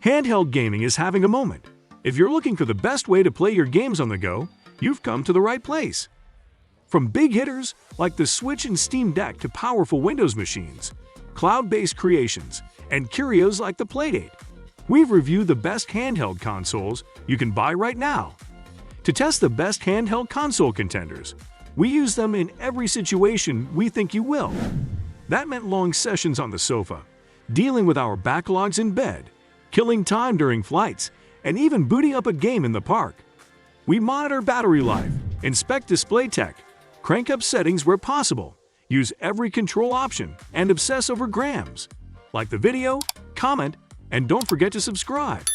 Handheld gaming is having a moment. If you're looking for the best way to play your games on the go, you've come to the right place. From big hitters like the Switch and Steam Deck to powerful Windows machines, cloud-based creations, and curios like the Playdate, we've reviewed the best handheld consoles you can buy right now. To test the best handheld console contenders, we use them in every situation we think you will. That meant long sessions on the sofa, dealing with our backlogs in bed, killing time during flights, and even booting up a game in the park. We monitor battery life, inspect display tech, crank up settings where possible, use every control option, and obsess over grams. Like the video, comment, and don't forget to subscribe.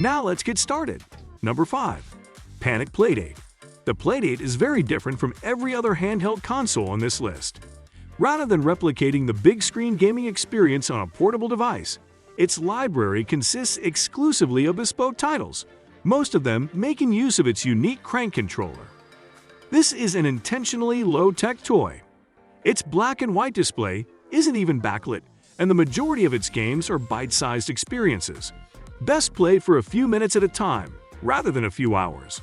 Now let's get started. Number 5. Panicplay. The Playdate is very different from every other handheld console on this list. Rather than replicating the big screen gaming experience on a portable device, its library consists exclusively of bespoke titles, most of them making use of its unique crank controller. This is an intentionally low-tech toy. Its black and white display isn't even backlit, and the majority of its games are bite-sized experiences, best played for a few minutes at a time rather than a few hours.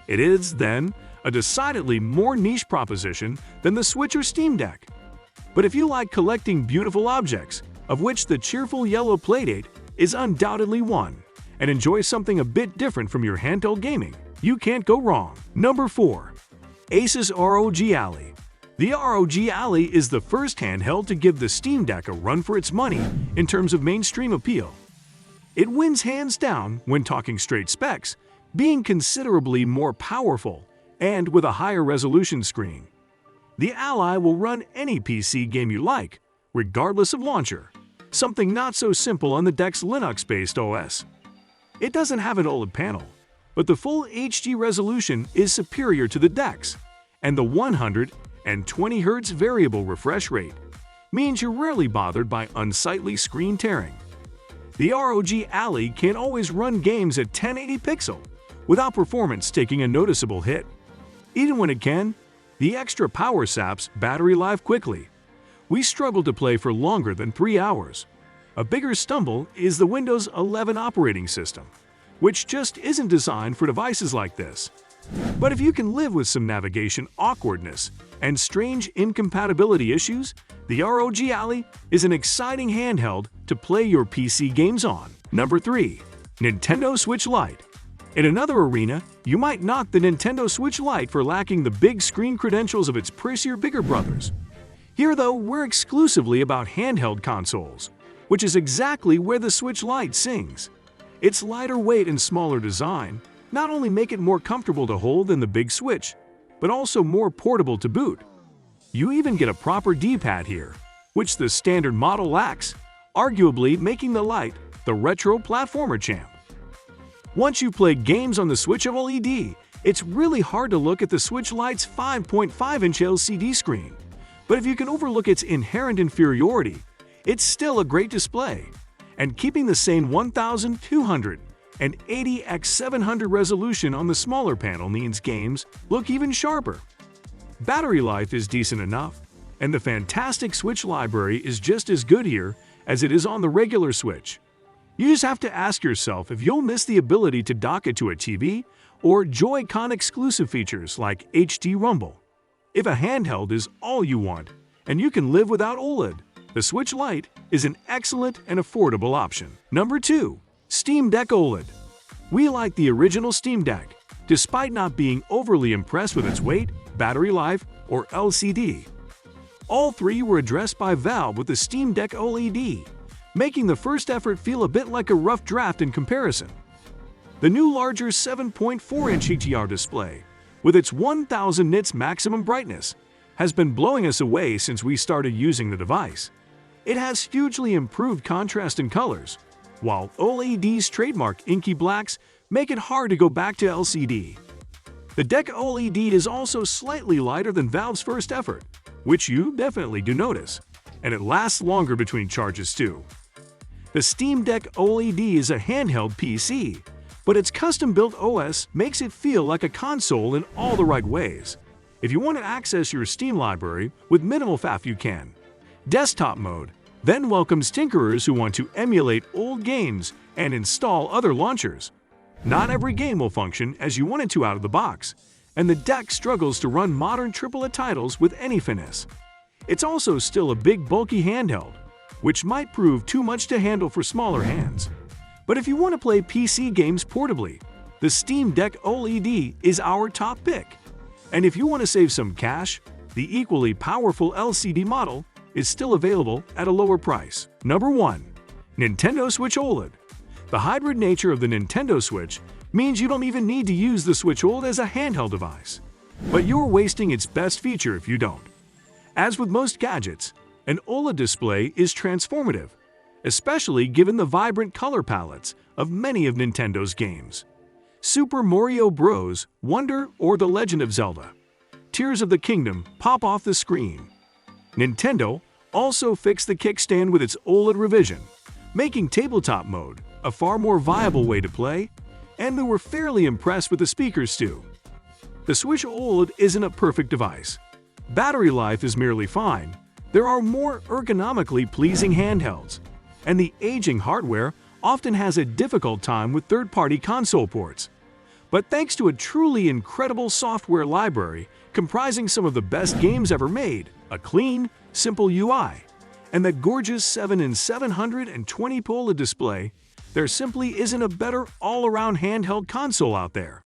It is, then, a decidedly more niche proposition than the Switch or Steam Deck. But if you like collecting beautiful objects, of which the cheerful yellow Playdate is undoubtedly one, and enjoy something a bit different from your handheld gaming, you can't go wrong. Number 4. Asus ROG Ally. The ROG Ally is the first handheld to give the Steam Deck a run for its money in terms of mainstream appeal. It wins hands down when talking straight specs, being considerably more powerful and with a higher resolution screen. The Ally will run any PC game you like, regardless of launcher, something not so simple on the Deck's Linux-based OS. It doesn't have an OLED panel, but the full HD resolution is superior to the Deck's, and the 120 Hz variable refresh rate means you're rarely bothered by unsightly screen tearing. The ROG Ally can always run games at 1080 pixel without performance taking a noticeable hit. Even when it can, the extra power saps battery life quickly. We struggle to play for longer than 3 hours. A bigger stumble is the Windows 11 operating system, which just isn't designed for devices like this. But if you can live with some navigation awkwardness and strange incompatibility issues, the ROG Ally is an exciting handheld to play your PC games on. Number 3. Nintendo Switch Lite. In another arena, you might knock the Nintendo Switch Lite for lacking the big screen credentials of its pricier bigger brothers. Here, though, we're exclusively about handheld consoles, which is exactly where the Switch Lite sings. Its lighter weight and smaller design not only make it more comfortable to hold than the big Switch, but also more portable to boot. You even get a proper D-pad here, which the standard model lacks, arguably making the Lite the retro platformer champ. Once you play games on the Switch OLED, it's really hard to look at the Switch Lite's 5.5-inch LCD screen. But if you can overlook its inherent inferiority, it's still a great display. And keeping the same 1280 x 700 resolution on the smaller panel means games look even sharper. Battery life is decent enough, and the fantastic Switch library is just as good here as it is on the regular Switch. You just have to ask yourself if you'll miss the ability to dock it to a TV or Joy-Con exclusive features like HD Rumble. If a handheld is all you want, and you can live without OLED, the Switch Lite is an excellent and affordable option. Number 2. Steam Deck OLED. We like the original Steam Deck, despite not being overly impressed with its weight, battery life, or LCD. All three were addressed by Valve with the Steam Deck OLED, making the first effort feel a bit like a rough draft in comparison. The new larger 7.4-inch HDR display, with its 1000 nits maximum brightness, has been blowing us away since we started using the device. It has hugely improved contrast and colors, while OLED's trademark inky blacks make it hard to go back to LCD. The Deck OLED is also slightly lighter than Valve's first effort, which you definitely do notice, and it lasts longer between charges too. The Steam Deck OLED is a handheld PC, but its custom-built OS makes it feel like a console in all the right ways. If you want to access your Steam library with minimal faff, you can. Desktop mode, then welcomes tinkerers who want to emulate old games and install other launchers. Not every game will function as you want it to out of the box, and the deck struggles to run modern AAA titles with any finesse. It's also still a big bulky handheld, which might prove too much to handle for smaller hands. But if you want to play PC games portably, the Steam Deck OLED is our top pick. And if you want to save some cash, the equally powerful LCD model is still available at a lower price. Number 1. Nintendo Switch OLED. The hybrid nature of the Nintendo Switch means you don't even need to use the Switch OLED as a handheld device. But you're wasting its best feature if you don't. As with most gadgets, an OLED display is transformative, especially given the vibrant color palettes of many of Nintendo's games. Super Mario Bros. Wonder or The Legend of Zelda. Tears of the Kingdom pop off the screen. Nintendo also fixed the kickstand with its OLED revision, making tabletop mode a far more viable way to play, and they were fairly impressed with the speakers too. The Switch OLED isn't a perfect device. Battery life is merely fine. There are more ergonomically pleasing handhelds, and the aging hardware often has a difficult time with third-party console ports. But thanks to a truly incredible software library comprising some of the best games ever made, a clean, simple UI, and that gorgeous 7 in 720 OLED display, there simply isn't a better all-around handheld console out there.